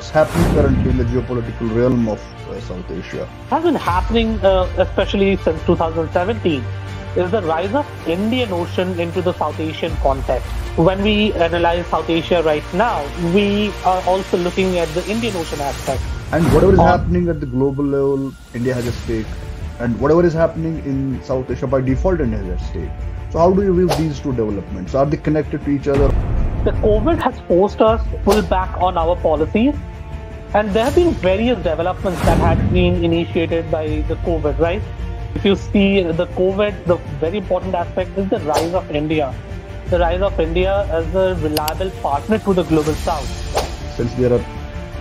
what's happening currently in the geopolitical realm of South Asia? Has been happening, especially since 2017, is the rise of Indian Ocean into the South Asian context. When we analyze South Asia right now, we are also looking at the Indian Ocean aspect. And whatever is On happening at the global level, India has a stake. And whatever is happening in South Asia, by default, India has a stake. So how do you view these two developments? Are they connected to each other? the COVID has forced us to pull back on our policies, and there have been various developments that had been initiated by the COVID, right? If you see the COVID, the very important aspect is the rise of India. The rise of India as a reliable partner to the global south. Since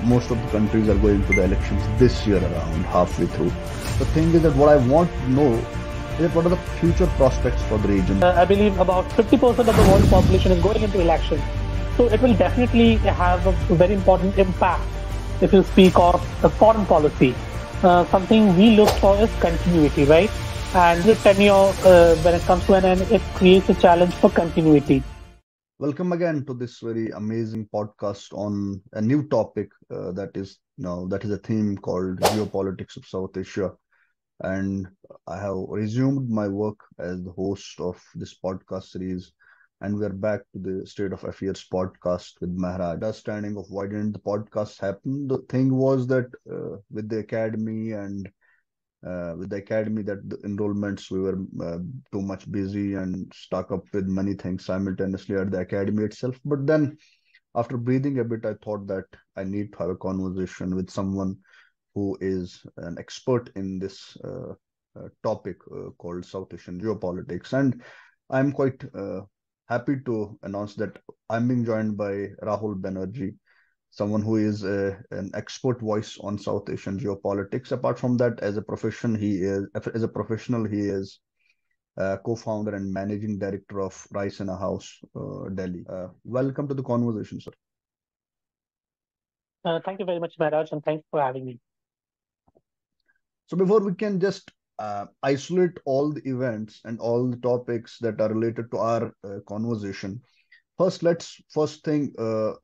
most of the countries are going to the elections this year around halfway through. The thing is that what I want to know is what are the future prospects for the region? I believe about 50% of the world population is going into elections. So it will definitely have a very important impact if you speak of the foreign policy. Something we look for is continuity, right? And the tenure, when it comes to an end, it creates a challenge for continuity. Welcome again to this very amazing podcast on a new topic that is a theme called Geopolitics of South Asia. And I have resumed my work as the host of this podcast series, and we are back to the State of Affairs podcast with Maharaj. Understanding of why didn't the podcast happen? The thing was that with the academy that the enrollments, we were too much busy and stuck up with many things simultaneously at the academy itself. But then after breathing a bit, I thought that I need to have a conversation with someone who is an expert in this topic called South Asian geopolitics. And I'm quite happy to announce that I'm being joined by Rahul Banerjee, someone who is an expert voice on South Asian geopolitics. Apart from that, as a professional, he is co-founder and managing director of Rice in a House, Delhi. Welcome to the conversation, sir. Thank you very much, Maharaj, and thanks for having me. So before we can just isolate all the events and all the topics that are related to our conversation, let's thing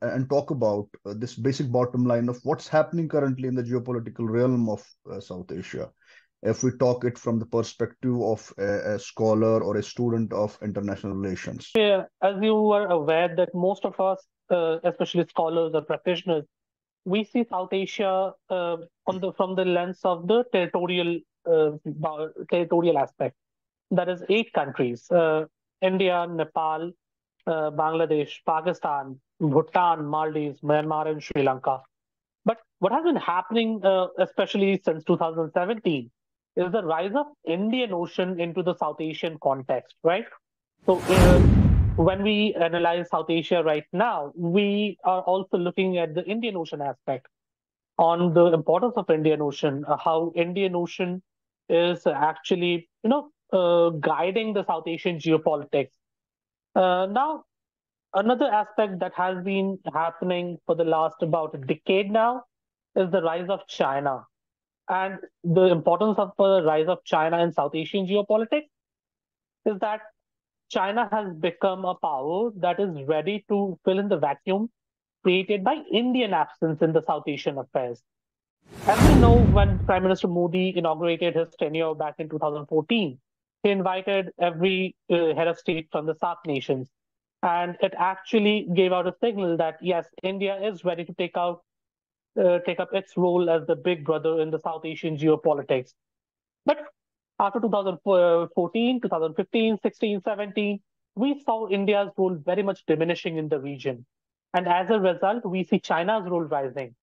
and talk about this basic bottom line of what's happening currently in the geopolitical realm of South Asia. If we talk it from the perspective of a scholar or a student of international relations. Yeah, as you are aware that most of us, especially scholars or practitioners, we see South Asia from the lens of the territorial aspect. That is 8 countries: India, Nepal, Bangladesh, Pakistan, Bhutan, Maldives, Myanmar, and Sri Lanka. But what has been happening, especially since 2017, is the rise of Indian Ocean into the South Asian context, right? So when we analyze South Asia right now, we are also looking at the Indian Ocean aspect on the importance of Indian Ocean, how Indian Ocean is actually, guiding the South Asian geopolitics. Now, another aspect that has been happening for the last about a decade now is the rise of China. And the importance of the rise of China in South Asian geopolitics is that China has become a power that is ready to fill in the vacuum created by Indian absence in the South Asian affairs. As we know, when Prime Minister Modi inaugurated his tenure back in 2014, he invited every head of state from the SAARC nations. And it actually gave out a signal that, yes, India is ready to take up its role as the big brother in the South Asian geopolitics. But after 2014, 2015, 16, 17, we saw India's role very much diminishing in the region. And as a result, we see China's role rising.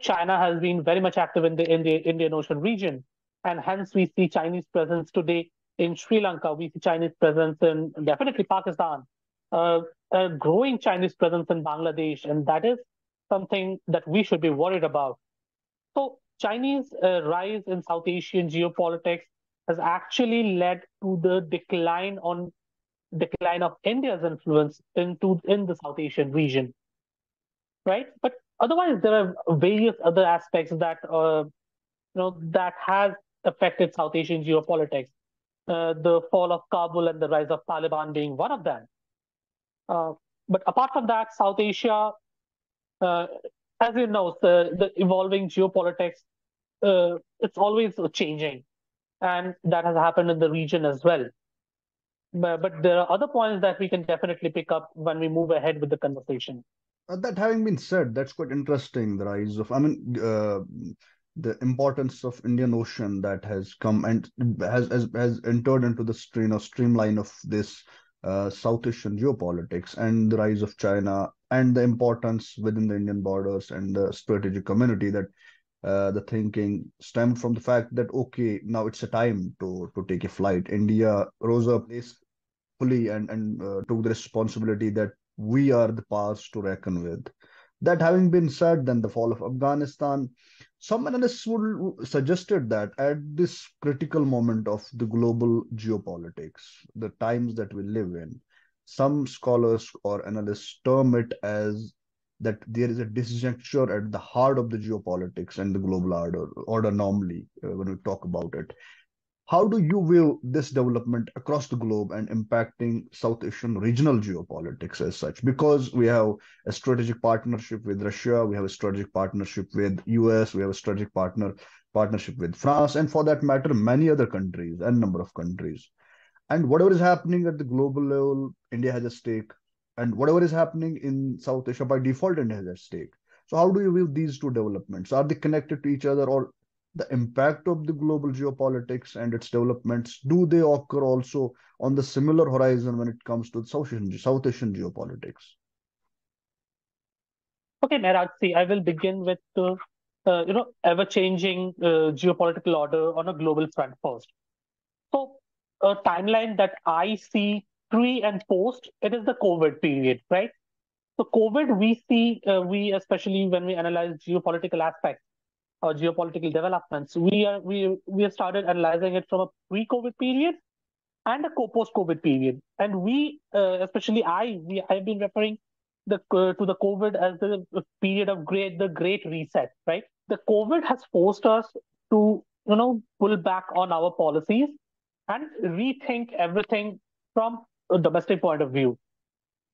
China has been very much active in the Indian Ocean region, and hence we see Chinese presence today in Sri Lanka. We see Chinese presence in definitely Pakistan, a growing Chinese presence in Bangladesh, and that is something that we should be worried about. So Chinese rise in South Asian geopolitics has actually led to the decline of India's influence in the South Asian region, right? But otherwise, there are various other aspects that that has affected South Asian geopolitics. The fall of Kabul and the rise of Taliban being one of them. But apart from that, South Asia, uh, as you know, the evolving geopolitics, it's always changing, and that has happened in the region as well. But there are other points that we can definitely pick up when we move ahead with the conversation. That having been said, that's quite interesting. The rise of, I mean, the importance of Indian Ocean that has come and has entered into the streamline of this South Asian geopolitics, and the rise of China and the importance within the Indian borders and the strategic community, that the thinking stemmed from the fact that okay, now it's a time to take a flight. India rose up fully and took the responsibility that we are the powers to reckon with. That having been said, then the fall of Afghanistan, some analysts would suggested that at this critical moment of the global geopolitics, the times that we live in, some scholars or analysts term it as that there is a disjuncture at the heart of the geopolitics and the global order normally when we talk about it. How do you view this development across the globe and impacting South Asian regional geopolitics as such? Because we have a strategic partnership with Russia, we have a strategic partnership with US, we have a strategic partnership with France, and for that matter, many other countries and number of countries. And whatever is happening at the global level, India has a stake. And whatever is happening in South Asia, by default, India has a stake. So how do you view these two developments? Are they connected to each other, or the impact of the global geopolitics and its developments, do they occur also on the similar horizon when it comes to South Asian geopolitics? Okay, Mehraj, see, I will begin with the ever-changing geopolitical order on a global front first. So, a timeline that I see pre and post, it is the COVID period, right? So, COVID, we see, we especially when we analyze geopolitical aspects or geopolitical developments, we have started analyzing it from a pre-COVID period and a post-COVID period. And especially I've been referring to the COVID as the period of the Great Reset, right? The COVID has forced us to, pull back on our policies and rethink everything from a domestic point of view.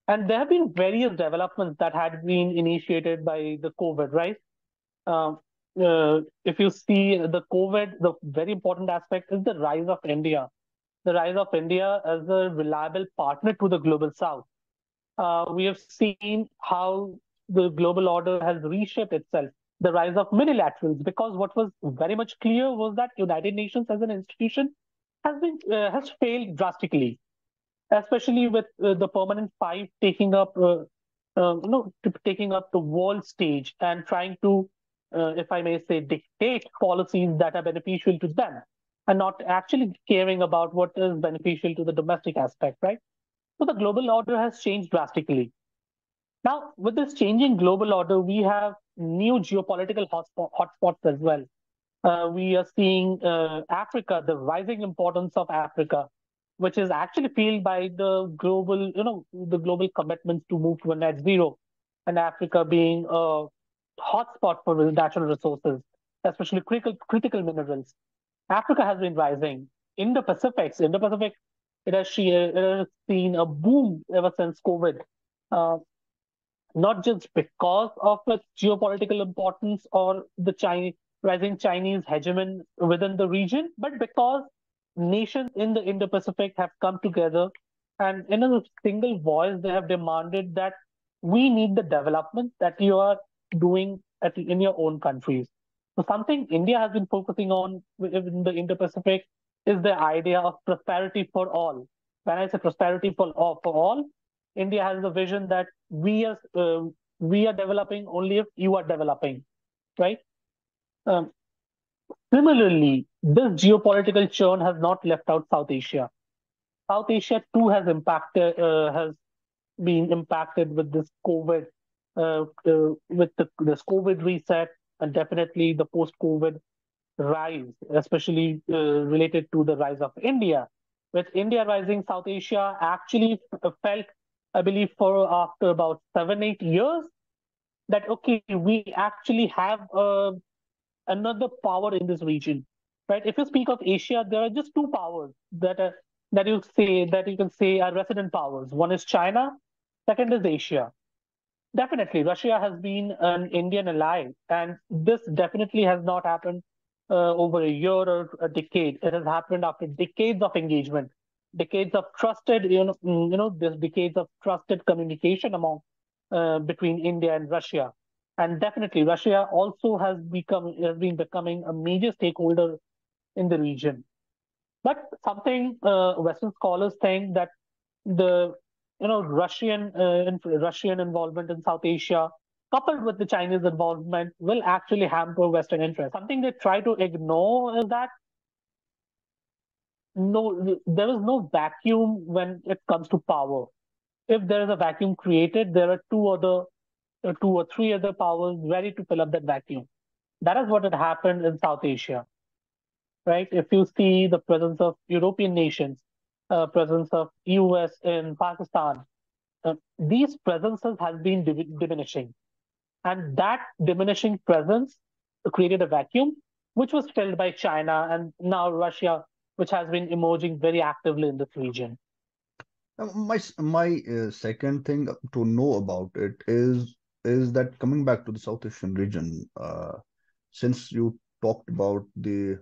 And there have been various developments that had been initiated by the COVID, right? Um, if you see the COVID, the very important aspect is the rise of India as a reliable partner to the global south. We have seen how the global order has reshaped itself, the rise of minilaterals, because what was very much clear was that United Nations as an institution has failed drastically, especially with the permanent five taking up taking up the world stage and trying to, if I may say, dictate policies that are beneficial to them and not actually caring about what is beneficial to the domestic aspect, right? So the global order has changed drastically. Now, with this changing global order, we have new geopolitical hotspots as well. We are seeing Africa, the rising importance of Africa, which is actually fueled by the global commitments to move to a net zero, and Africa being a hotspot for natural resources, especially critical minerals. Africa has been rising. In the Pacific, it has seen a boom ever since COVID. Uh, Not just because of its geopolitical importance or the rising Chinese hegemony within the region, but because nations in the Indo-Pacific have come together and in a single voice they have demanded that we need the development that you are doing in your own countries. So something India has been focusing on in the Indo-Pacific is the idea of prosperity for all. When I say prosperity for all, India has the vision that we are developing only if you are developing, right? Um, Similarly, this geopolitical churn has not left out South Asia. South Asia too has been impacted with this COVID, with this COVID reset, and definitely the post-COVID rise, especially related to the rise of India. With India rising, South Asia actually felt, I believe, for after about 7, 8 years, that okay, we actually have another power in this region, right? If you speak of Asia, there are just two powers that you can say are resident powers. One is China, second is Asia. Definitely, Russia has been an Indian ally, and this definitely has not happened over a year or a decade. It has happened after decades of engagement, decades of trusted, this decades of trusted communication among between India and Russia, and definitely Russia also has been becoming a major stakeholder in the region. But something Western scholars think that the Russian involvement in South Asia, coupled with the Chinese involvement, will actually hamper Western interests. Something they try to ignore is that there is no vacuum when it comes to power. If there is a vacuum created, there are two or three other powers ready to fill up that vacuum. That is what had happened in South Asia, right? If you see the presence of European nations, presence of US in Pakistan, these presences has been diminishing, and that diminishing presence created a vacuum, which was filled by China and now Russia, which has been emerging very actively in this region. My second thing to know about it is that coming back to the South Asian region, since you talked about the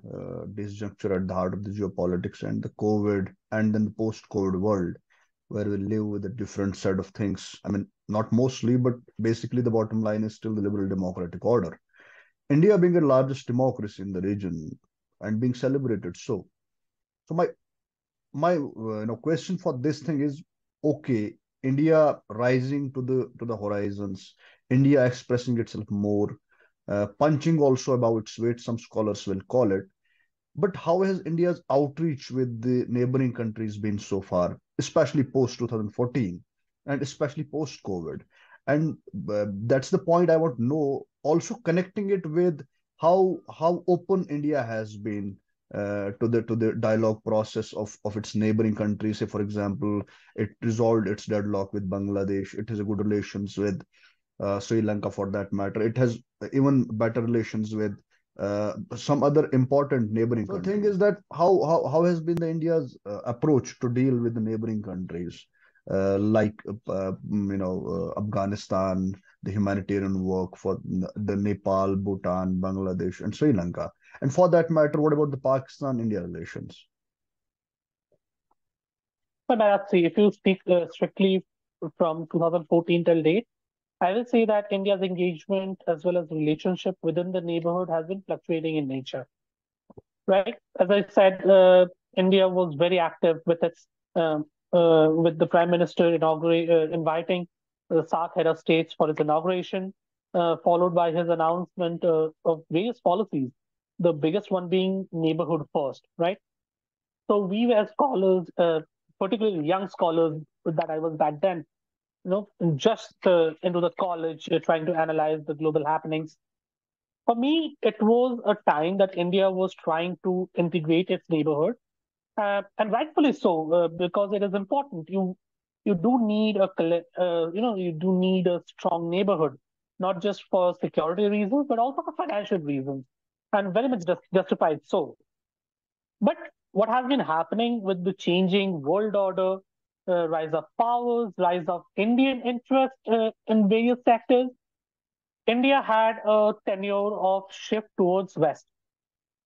disjuncture at the heart of the geopolitics and the COVID and then the post-COVID world, where we live with a different set of things. I mean, not mostly, but basically the bottom line is still the liberal democratic order. India being the largest democracy in the region and being celebrated so. So my question for this thing is, okay, India rising to the horizons, India expressing itself more, punching also above its weight, some scholars will call it. But how has India's outreach with the neighboring countries been so far, especially post 2014 and especially post COVID? And that's the point I want to know. Also connecting it with how open India has been to the dialogue process of its neighboring countries. Say, for example, it resolved its deadlock with Bangladesh. It has good relations with Sri Lanka for that matter. It has even better relations with some other important neighboring countries. The thing is that how has been the India's approach to deal with the neighboring countries, like Afghanistan, the humanitarian work for the Nepal, Bhutan, Bangladesh, and Sri Lanka, and for that matter, what about the Pakistan-India relations? But let's see, if you speak strictly from 2014 till date, I will say that India's engagement as well as relationship within the neighborhood has been fluctuating in nature, right? As I said, India was very active with its with the Prime Minister inviting the SAARC head of states for his inauguration, followed by his announcement of various policies. The biggest one being neighborhood first, right? So we as scholars, particularly young scholars that I was back then, just into the college, trying to analyze the global happenings. For me, it was a time that India was trying to integrate its neighborhood, and rightfully so, because it is important. You do need you do need a strong neighborhood, not just for security reasons, but also for financial reasons, and very much justified so. But what has been happening with the changing world order, rise of powers, rise of Indian interest in various sectors, India had a tenure of shift towards West,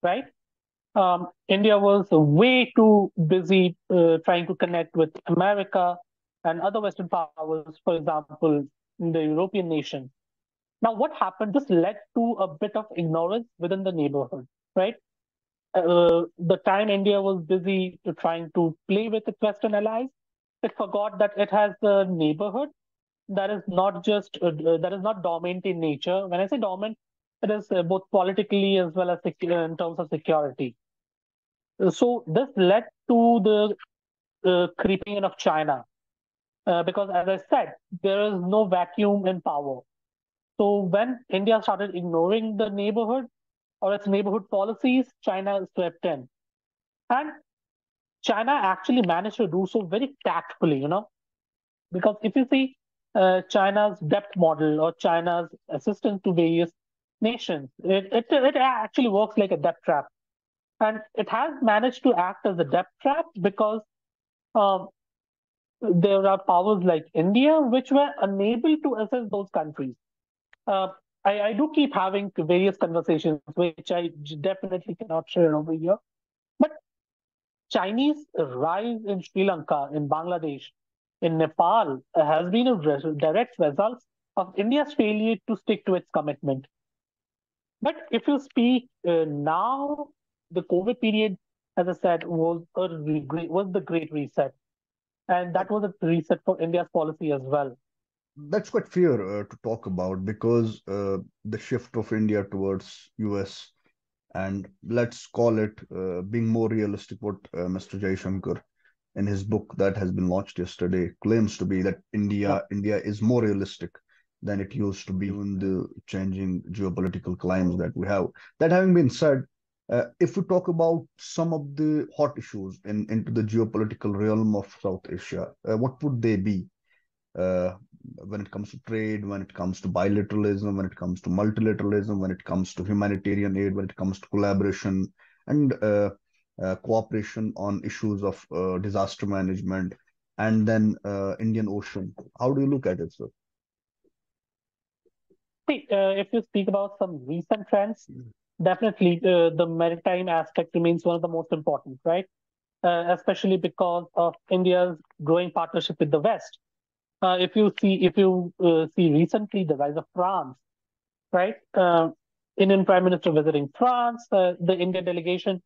right? India was way too busy trying to connect with America and other Western powers, for example, in the European nations. Now, what happened? This led to a bit of ignorance within the neighborhood, right? The time India was busy trying to play with its Western allies, it forgot that it has a neighborhood that is not just that is not dominant in nature. When I say dominant, it is both politically as well as in terms of security. So this led to the creeping in of China, because as I said, there is no vacuum in power. So when India started ignoring the neighborhood or its neighborhood policies, China swept in. And China actually managed to do so very tactfully, because if you see China's debt model or China's assistance to various nations, it actually works like a debt trap. And it has managed to act as a debt trap because um, there are powers like India which were unable to assess those countries. Uh, I do keep having various conversations, which I definitely cannot share over here. But Chinese rise in Sri Lanka, in Bangladesh, in Nepal has been a direct result of India's failure to stick to its commitment. But if you speak now, the COVID period, as I said, was the great reset, and Uh, that was a reset for India's policy as well. That's quite fair to talk about because the shift of India towards US and let's call it being more realistic, what Mr. Jaishankar in his book that has been launched yesterday claims to be that Yeah. India is more realistic than it used to be in the changing geopolitical climes that we have. That having been said, if we talk about some of the hot issues into the geopolitical realm of South Asia, what would they be? uh, when it comes to trade, when it comes to bilateralism, when it comes to multilateralism, when it comes to humanitarian aid, when it comes to collaboration and cooperation on issues of disaster management, and then Indian Ocean. How do you look at it, sir? See, if you speak about some recent trends, definitely the maritime aspect remains one of the most important, right? Especially because of India's growing partnership with the West. If you see recently the rise of France, right? Indian Prime Minister visiting France, the Indian delegation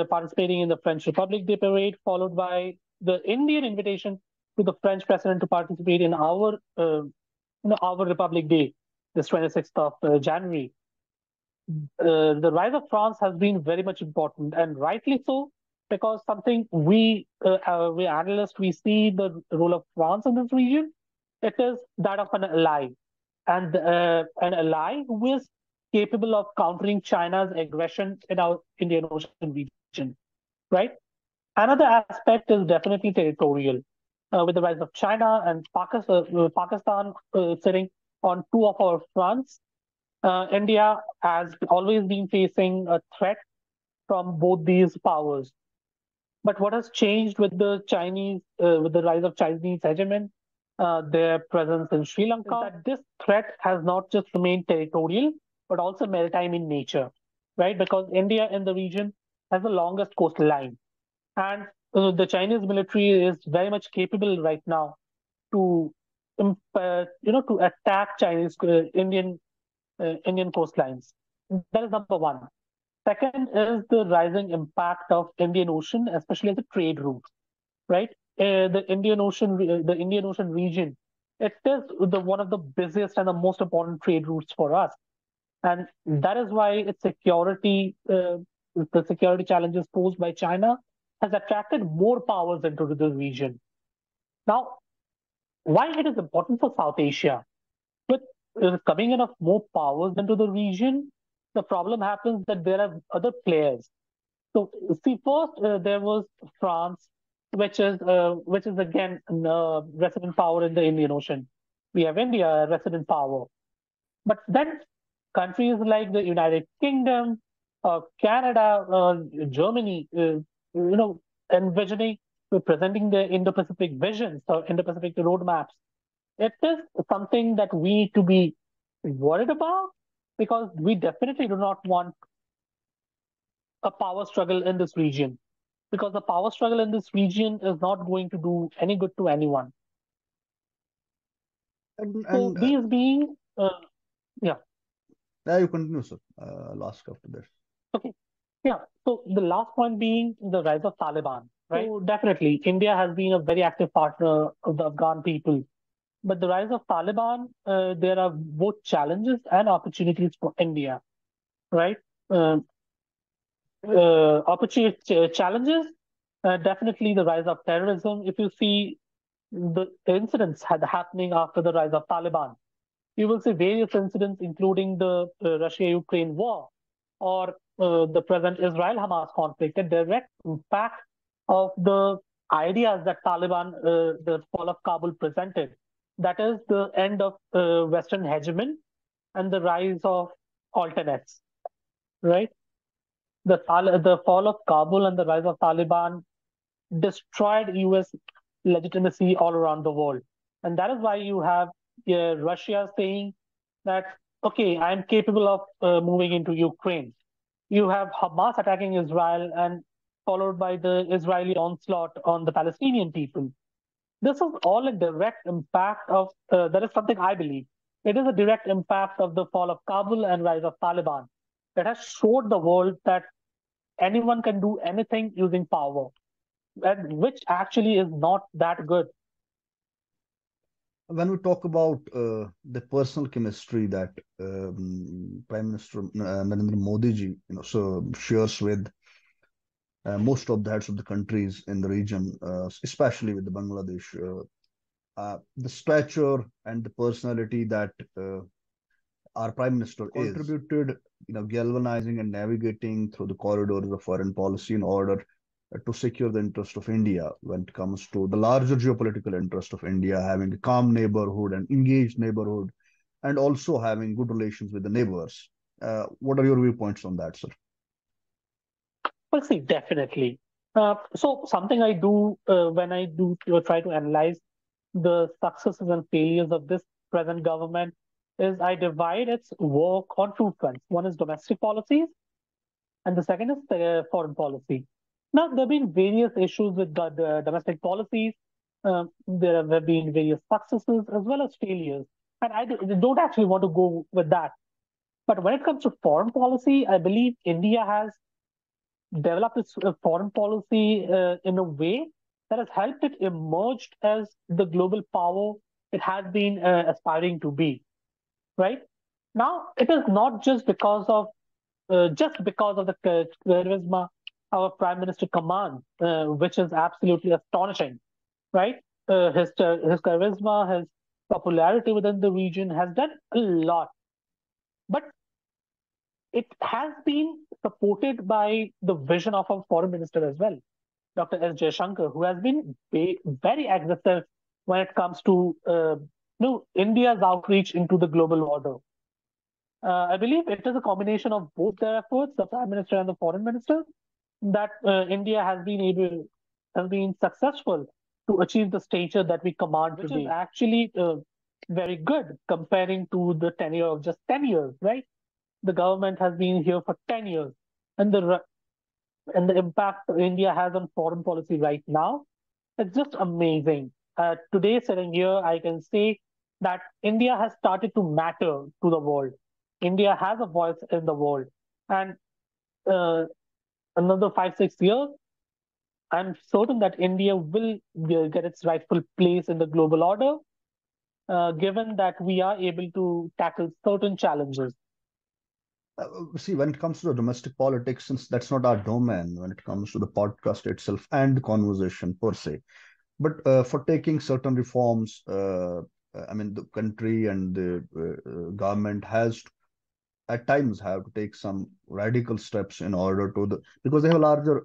participating in the French Republic Day parade, followed by the Indian invitation to the French president to participate in our Republic Day, this 26th of January. The rise of France has been very much important, and rightly so, because something we analysts, we see the role of France in this region. It is that of an ally, and an ally who is capable of countering China's aggression in our Indian Ocean region, right? Another aspect is definitely territorial, with the rise of China and Pakistan sitting on two of our fronts. India has always been facing a threat from both these powers. But what has changed with the rise of Chinese hegemony, their presence in Sri Lanka, is that this threat has not just remained territorial, but also maritime in nature, right? Because India in the region has the longest coastline, and the Chinese military is very much capable right now to, to attack Chinese Indian coastlines. That is number one. Second is the rising impact of Indian Ocean, especially as a trade route, right? The Indian Ocean region, it is the one of the busiest and the most important trade routes for us, and that is why the security challenges posed by China has attracted more powers into the region. Now, why it is important for South Asia? With coming in of more powers into the region, the problem happens that there are other players. So, see, first there was France, which is again resident power in the Indian Ocean. We have India, a resident power, but then countries like the United Kingdom, Canada, Germany, envisioning, presenting the Indo-Pacific visions or Indo-Pacific roadmaps. It is something that we need to be worried about because we definitely do not want a power struggle in this region because the power struggle in this region is not going to do any good to anyone. So And these being, yeah, yeah, you continue, sir. I'll ask after this. okay, yeah. So the last point being the rise of Taliban, right? So definitely, India has been a very active partner of the Afghan people. But the rise of Taliban, there are both challenges and opportunities for India, right? Uh, Challenges, definitely the rise of terrorism. If you see the incidents had happening after the rise of Taliban, you will see various incidents, including the Russia-Ukraine war or the present Israel-Hamas conflict, a direct impact of the ideas that the fall of Kabul presented. That is the end of Western hegemony and the rise of alternates, right? The fall of Kabul and the rise of Taliban destroyed US. legitimacy all around the world. And that is why you have Russia saying that, okay, I'm capable of moving into Ukraine. You have Hamas attacking Israel and followed by the Israeli onslaught on the Palestinian people. This is all a direct impact of, that is something I believe. It is a direct impact of the fall of Kabul and rise of Taliban. It has showed the world that anyone can do anything using power, and which actually is not that good. When we talk about the personal chemistry that Prime Minister Narendra Modi ji, so shares with most of the heads of the countries in the region, especially with the Bangladesh, the stature and the personality that our prime minister contributed, galvanizing and navigating through the corridors of foreign policy in order to secure the interest of India when it comes to the larger geopolitical interest of India, having a calm neighborhood and engaged neighborhood, and also having good relations with the neighbors. What are your viewpoints on that, sir? Well, see, definitely. So something I do when I do try to analyze the successes and failures of this present government is I divide its work on two fronts. One is domestic policies, and the second is foreign policy. Now, there have been various issues with the domestic policies. There have been various successes as well as failures. And don't actually want to go with that. But when it comes to foreign policy, I believe India has developed its foreign policy in a way that has helped it emerge as the global power it has been aspiring to be. Right now, it is not just because of the charisma our prime minister commands, which is absolutely astonishing. Right, his charisma, his popularity within the region has done a lot, but it has been supported by the vision of our foreign minister as well, Dr. S. Jaishankar, who has been very aggressive when it comes to India's outreach into the global order. I believe it is a combination of both their efforts, the prime minister and the foreign minister, that India has been successful to achieve the stature that we command today, which is actually very good comparing to the tenure of just 10 years, right? The government has been here for 10 years, and the impact India has on foreign policy right now, it's just amazing. Today, sitting here, I can say that India has started to matter to the world. India has a voice in the world, and uh, another 5 6 years, I'm certain that India will get its rightful place in the global order, given that we are able to tackle certain challenges. See, when it comes to the domestic politics, since that's not our domain, when it comes to the podcast itself and the conversation per se, but for taking certain reforms, I mean, the country and the government has at times have to take some radical steps in order to because they have a larger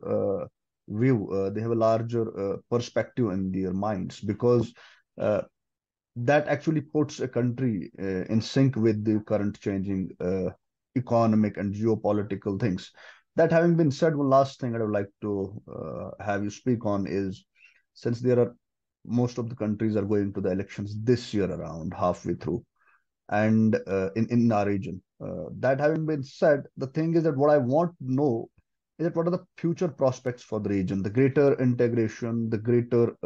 view, they have a larger perspective in their minds because uh, that actually puts a country in sync with the current changing economic and geopolitical things. That having been said, one last thing I would like to have you speak on is, since there are most of the countries are going to the elections this year around halfway through, and in our region. That having been said, the thing is that what I want to know is that what are the future prospects for the region, the greater integration, the greater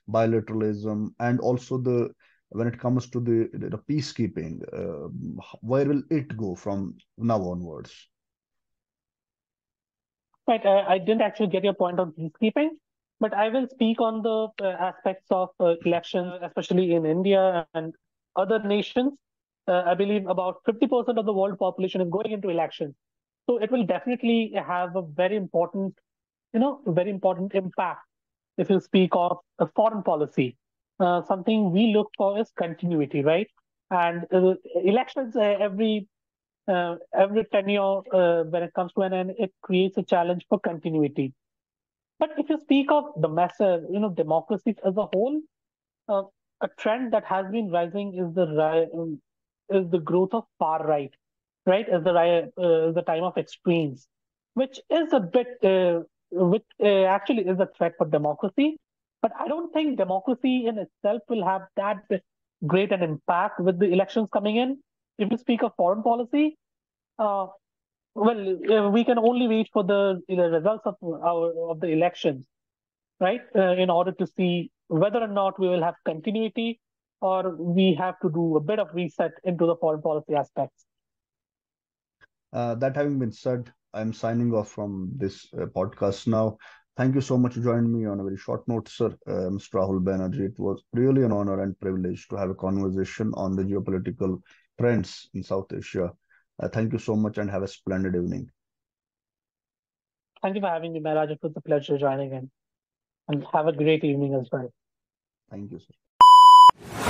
bilateralism, and also the when it comes to the peacekeeping, where will it go from now onwards? Right, I didn't actually get your point on peacekeeping, but I will speak on the aspects of elections, especially in India and other nations. I believe about 50% of the world population is going into elections. So it will definitely have a very important impact if you speak of a foreign policy. Something we look for is continuity, right? And elections every tenure when it comes to an end, it creates a challenge for continuity. But if you speak of the massive, democracies as a whole, uh, a trend that has been rising is is the growth of far right, right? As the time of extremes, which is a bit, which actually is a threat for democracy. But I don't think democracy in itself will have that great an impact with the elections coming in. If you speak of foreign policy, uh, we can only wait for the results of the elections, right? In order to see whether or not we will have continuity or we have to do a bit of reset into the foreign policy aspects. That having been said, I'm signing off from this podcast now. Thank you so much for joining me on a very short notice, sir, Mr. Rahul Banerjee. It was really an honor and privilege to have a conversation on the geopolitical trends in South Asia. Thank you so much and have a splendid evening. Thank you for having me, Maharaj. It was a pleasure joining in. And have a great evening as well. Thank you, sir.